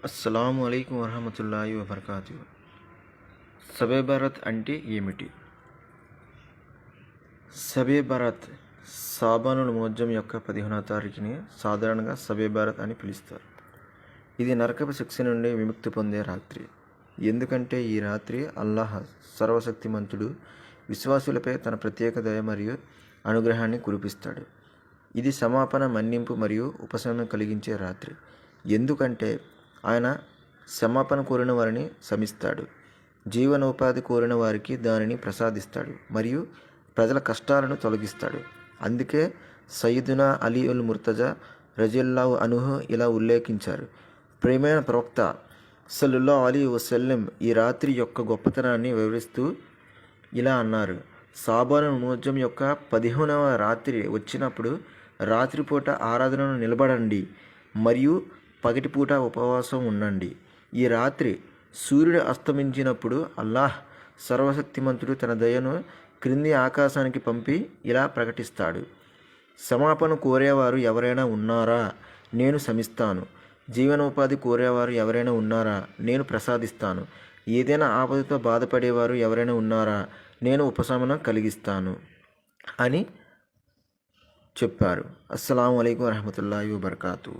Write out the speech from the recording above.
అస్సలాము అలైకుం వరహమతుల్లాహి వబర్కాతు. షబే బరాత్ అంటే ఏమిటి? షబే బరాత్ షాబానుల్ ముఅజ్జమ్ యొక్క 15వ తారీఖుని సాధారణంగా షబే బరాత్ అని పిలుస్తారు. ఇది నరకపు శిక్ష నుండి విముక్తి పొందే రాత్రి. ఎందుకంటే ఈ రాత్రి అల్లాహ్ సర్వశక్తిమంతుడు విశ్వాసులపై తన ప్రత్యేక దయ మరియు అనుగ్రహాన్ని కురిపిస్తాడు. ఇది సమాపన, మన్నింపు మరియు ఉపశమనం కలిగించే రాత్రి. ఎందుకంటే ఆయన క్షమాపణ కోరిన వారిని శమిస్తాడు, జీవనోపాధి కోరిన వారికి దానిని ప్రసాదిస్తాడు మరియు ప్రజల కష్టాలను తొలగిస్తాడు. అందుకే సయ్యిదునా అలీ ఉల్ ముర్తజా రజియల్లాహు అన్హు ఇలా ఉల్లేఖించారు: ప్రియమైన ప్రవక్త సల్లల్లాహు అలైహి వసల్లం ఈ రాత్రి యొక్క గొప్పతనాన్ని వివరిస్తూ ఇలా అన్నారు: షాబానుల్ ముఅజ్జమ్ యొక్క 15వ రాత్రి వచ్చినప్పుడు రాత్రిపూట ఆరాధనను నిలబడండి మరియు పగటిపూట ఉపవాసం ఉండండి. ఈ రాత్రి సూర్యుడు అస్తమించినప్పుడు అల్లాహ్ సర్వశక్తిమంతుడు తన దయను క్రింది ఆకాశానికి పంపి ఇలా ప్రకటిస్తాడు: క్షమాపణ కోరేవారు ఎవరైనా ఉన్నారా? నేను శమిస్తాను. జీవనోపాధి కోరేవారు ఎవరైనా ఉన్నారా? నేను ప్రసాదిస్తాను. ఏదైనా ఆపదతో బాధపడేవారు ఎవరైనా ఉన్నారా? నేను ఉపశమనం కలిగిస్తాను అని చెప్పారు. అస్సలాము అలైకుం వరహమతుల్లాహి వబర్కాతు.